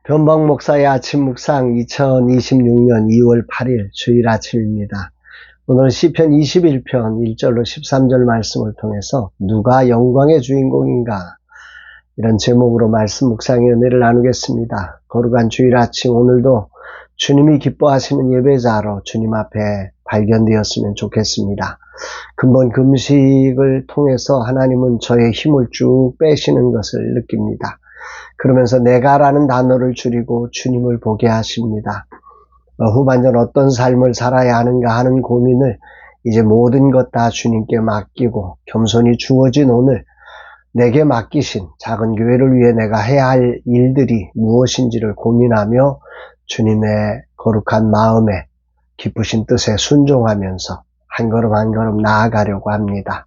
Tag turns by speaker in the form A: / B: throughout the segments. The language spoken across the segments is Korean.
A: 변방 목사의 아침 묵상 2026년 2월 8일 주일 아침입니다. 오늘은 시편 21편 1절로 13절 말씀을 통해서 누가 영광의 주인공인가 이런 제목으로 말씀 묵상의 은혜를 나누겠습니다. 거룩한 주일 아침 오늘도 주님이 기뻐하시는 예배자로 주님 앞에 발견되었으면 좋겠습니다. 근본 금식을 통해서 하나님은 저의 힘을 쭉 빼시는 것을 느낍니다. 그러면서 내가라는 단어를 줄이고 주님을 보게 하십니다. 후반전 어떤 삶을 살아야 하는가 하는 고민을 이제 모든 것 다 주님께 맡기고 겸손히 주어진 오늘 내게 맡기신 작은 교회를 위해 내가 해야 할 일들이 무엇인지를 고민하며 주님의 거룩한 마음에 기쁘신 뜻에 순종하면서 한 걸음 한 걸음 나아가려고 합니다.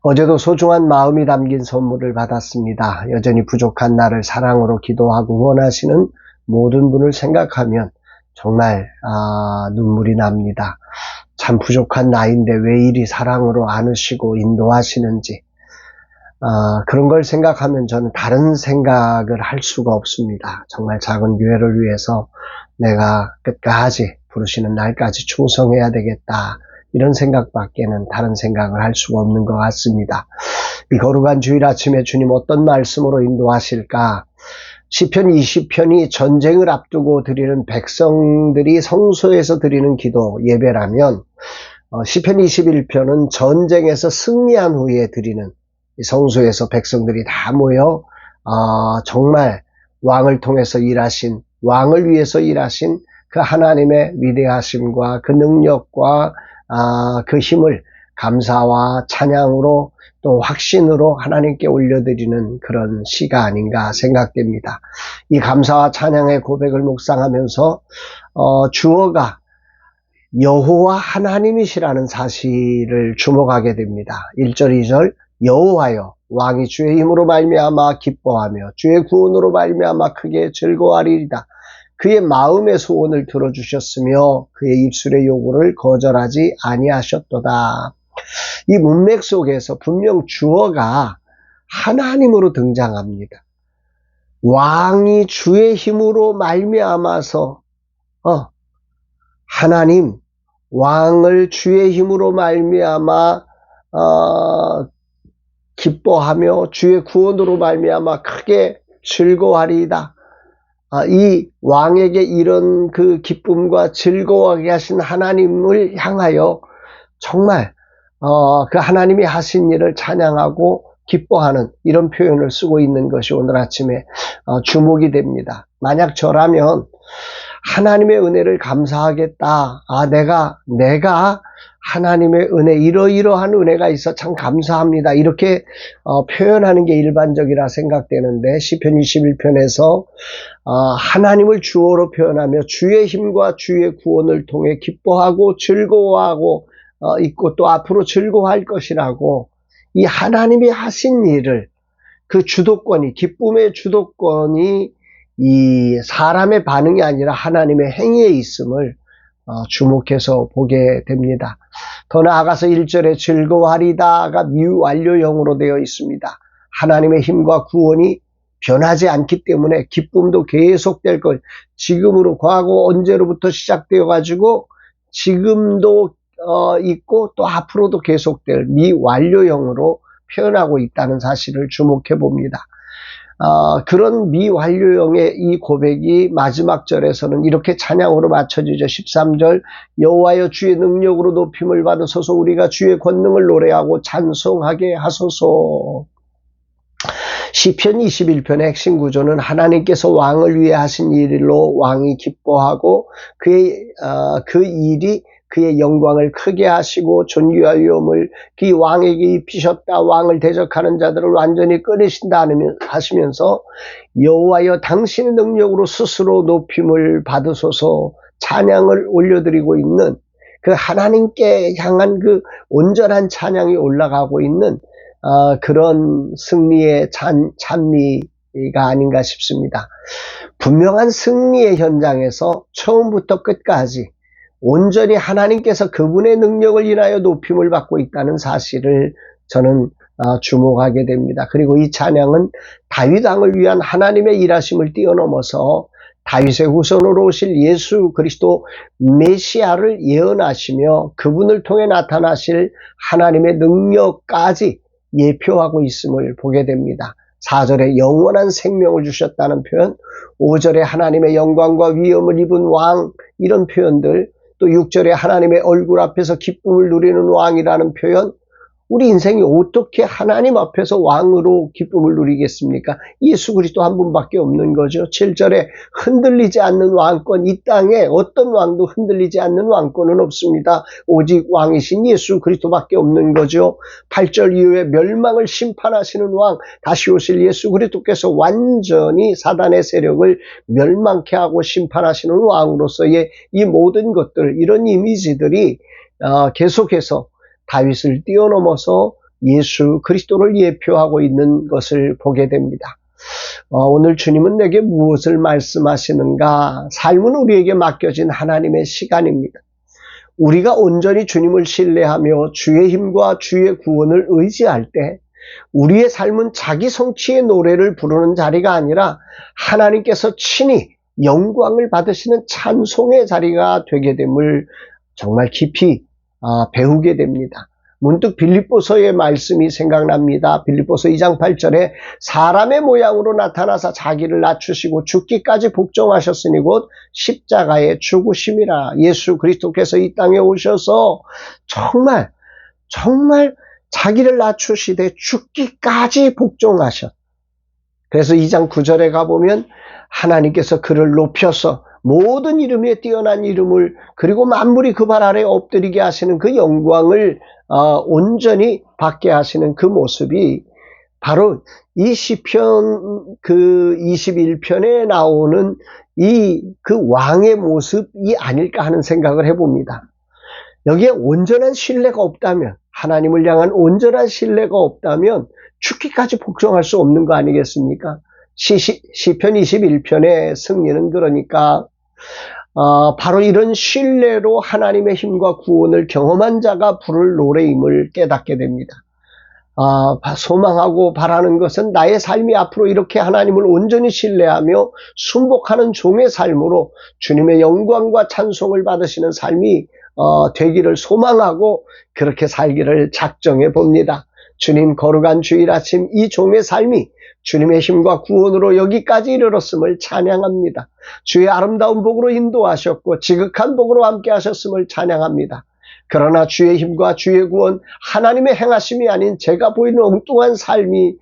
A: 어제도 소중한 마음이 담긴 선물을 받았습니다. 여전히 부족한 나를 사랑으로 기도하고 후원하시는 모든 분을 생각하면 정말 눈물이 납니다. 참 부족한 나인데 왜 이리 사랑으로 안으시고 인도하시는지 그런 걸 생각하면 저는 다른 생각을 할 수가 없습니다. 정말 작은 교회를 위해서 내가 끝까지 부르시는 날까지 충성해야 되겠다. 이런 생각밖에는 다른 생각을 할 수가 없는 것 같습니다. 이 거룩한 주일 아침에 주님 어떤 말씀으로 인도하실까? 시편 20편이 전쟁을 앞두고 드리는 백성들이 성소에서 드리는 기도 예배라면 시편 21편은 전쟁에서 승리한 후에 드리는 성소에서 백성들이 다 모여 정말 왕을 통해서 일하신, 왕을 위해서 일하신 그 하나님의 위대하심과 그 능력과 그 힘을 감사와 찬양으로 또 확신으로 하나님께 올려드리는 그런 시가 아닌가 생각됩니다. 이 감사와 찬양의 고백을 묵상하면서 주어가 여호와 하나님이시라는 사실을 주목하게 됩니다. 1절 2절 여호와여 왕이 주의 힘으로 말미암아 기뻐하며 주의 구원으로 말미암아 크게 즐거워하리이다. 그의 마음의 소원을 들어주셨으며 그의 입술의 요구를 거절하지 아니하셨도다. 이 문맥 속에서 분명 주어가 하나님으로 등장합니다. 왕이 주의 힘으로 말미암아서 하나님 왕을 주의 힘으로 말미암아 기뻐하며 주의 구원으로 말미암아 크게 즐거워하리이다. 이 왕에게 이런 그 기쁨과 즐거워하게 하신 하나님을 향하여 정말 그 하나님이 하신 일을 찬양하고 기뻐하는 이런 표현을 쓰고 있는 것이 오늘 아침에 주목이 됩니다. 만약 저라면 하나님의 은혜를 감사하겠다. 내가 하나님의 은혜, 이러이러한 은혜가 있어 참 감사합니다. 이렇게 표현하는 게 일반적이라 생각되는데 시편 21편에서 하나님을 주어로 표현하며 주의 힘과 주의 구원을 통해 기뻐하고 즐거워하고 있고 또 앞으로 즐거워할 것이라고 이 하나님이 하신 일을 그 주도권이 기쁨의 주도권이 이 사람의 반응이 아니라 하나님의 행위에 있음을 주목해서 보게 됩니다. 더 나아가서 1절에 즐거워하리다가 미완료형으로 되어 있습니다. 하나님의 힘과 구원이 변하지 않기 때문에 기쁨도 계속될 것. 지금으로 과거 언제로부터 시작되어 가지고 지금도 있고 또 앞으로도 계속될 미완료형으로 표현하고 있다는 사실을 주목해 봅니다. 그런 미완료형의 이 고백이 마지막 절에서는 이렇게 찬양으로 맞춰지죠. 13절 여호와여 주의 능력으로 높임을 받으소서 우리가 주의 권능을 노래하고 찬송하게 하소서. 시편 21편의 핵심 구조는 하나님께서 왕을 위해 하신 일로 왕이 기뻐하고 그 일이 그의 영광을 크게 하시고 존귀와 위엄을 그 왕에게 입히셨다. 왕을 대적하는 자들을 완전히 끊으신다 하시면서 여호와여 당신의 능력으로 스스로 높임을 받으소서 찬양을 올려드리고 있는 그 하나님께 향한 그 온전한 찬양이 올라가고 있는 그런 승리의 찬미가 아닌가 싶습니다. 분명한 승리의 현장에서 처음부터 끝까지 온전히 하나님께서 그분의 능력을 인하여 높임을 받고 있다는 사실을 저는 주목하게 됩니다. 그리고 이 찬양은 다윗 왕을 위한 하나님의 일하심을 뛰어넘어서 다윗의 후손으로 오실 예수 그리스도 메시아를 예언하시며 그분을 통해 나타나실 하나님의 능력까지 예표하고 있음을 보게 됩니다. 4절에 영원한 생명을 주셨다는 표현, 5절에 하나님의 영광과 위엄을 입은 왕, 이런 표현들, 또 6절에 하나님의 얼굴 앞에서 기쁨을 누리는 왕이라는 표현, 우리 인생이 어떻게 하나님 앞에서 왕으로 기쁨을 누리겠습니까? 예수 그리스도 한 분밖에 없는 거죠. 7절에 흔들리지 않는 왕권, 이 땅에 어떤 왕도 흔들리지 않는 왕권은 없습니다. 오직 왕이신 예수 그리스도밖에 없는 거죠. 8절 이후에 멸망을 심판하시는 왕, 다시 오실 예수 그리스도께서 완전히 사단의 세력을 멸망케 하고 심판하시는 왕으로서의 이 모든 것들, 이런 이미지들이 계속해서 다윗을 뛰어넘어서 예수 그리스도를 예표하고 있는 것을 보게 됩니다. 오늘 주님은 내게 무엇을 말씀하시는가? 삶은 우리에게 맡겨진 하나님의 시간입니다. 우리가 온전히 주님을 신뢰하며 주의 힘과 주의 구원을 의지할 때 우리의 삶은 자기 성취의 노래를 부르는 자리가 아니라 하나님께서 친히 영광을 받으시는 찬송의 자리가 되게 됨을 정말 깊이 배우게 됩니다. 문득 빌립보서의 말씀이 생각납니다. 빌립보서 2장 8절에 사람의 모양으로 나타나사 자기를 낮추시고 죽기까지 복종하셨으니 곧 십자가의 죽으심이라. 예수 그리스도께서 이 땅에 오셔서 정말 자기를 낮추시되 죽기까지 복종하셨. 그래서 2장 9절에 가보면 하나님께서 그를 높여서 모든 이름에 뛰어난 이름을, 그리고 만물이 그 발 아래 엎드리게 하시는 그 영광을 온전히 받게 하시는 그 모습이 바로 이 시편 그 21편에 나오는 그 왕의 모습이 아닐까 하는 생각을 해봅니다. 여기에 온전한 신뢰가 없다면, 하나님을 향한 온전한 신뢰가 없다면 죽기까지 복종할 수 없는 거 아니겠습니까? 시편 21편의 승리는 그러니까 바로 이런 신뢰로 하나님의 힘과 구원을 경험한 자가 부를 노래임을 깨닫게 됩니다. 소망하고 바라는 것은 나의 삶이 앞으로 이렇게 하나님을 온전히 신뢰하며 순복하는 종의 삶으로 주님의 영광과 찬송을 받으시는 삶이 되기를 소망하고 그렇게 살기를 작정해 봅니다. 주님, 거룩한 주일 아침 이 종의 삶이 주님의 힘과 구원으로 여기까지 이르렀음을 찬양합니다. 주의 아름다운 복으로 인도하셨고 지극한 복으로 함께 하셨음을 찬양합니다. 그러나 주의 힘과 주의 구원, 하나님의 행하심이 아닌 제가 보이는 엉뚱한 삶이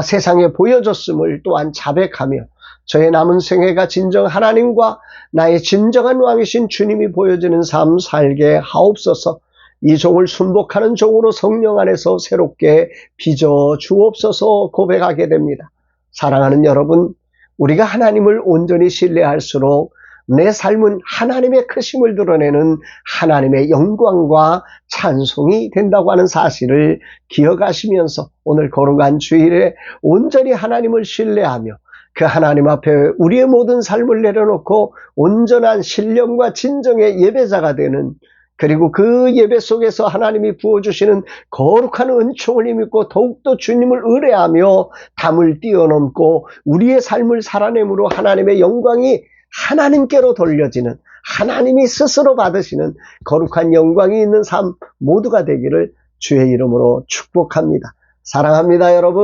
A: 세상에 보여졌음을 또한 자백하며 저의 남은 생애가 진정 하나님과 나의 진정한 왕이신 주님이 보여지는 삶 살게 하옵소서. 이 종을 순복하는 종으로 성령 안에서 새롭게 빚어 주옵소서 고백하게 됩니다. 사랑하는 여러분, 우리가 하나님을 온전히 신뢰할수록 내 삶은 하나님의 크심을 드러내는 하나님의 영광과 찬송이 된다고 하는 사실을 기억하시면서 오늘 거룩한 주일에 온전히 하나님을 신뢰하며 그 하나님 앞에 우리의 모든 삶을 내려놓고 온전한 신령과 진정의 예배자가 되는, 그리고 그 예배 속에서 하나님이 부어주시는 거룩한 은총을 힘입고 더욱더 주님을 의뢰하며 담을 뛰어넘고 우리의 삶을 살아내므로 하나님의 영광이 하나님께로 돌려지는, 하나님이 스스로 받으시는 거룩한 영광이 있는 삶 모두가 되기를 주의 이름으로 축복합니다. 사랑합니다, 여러분.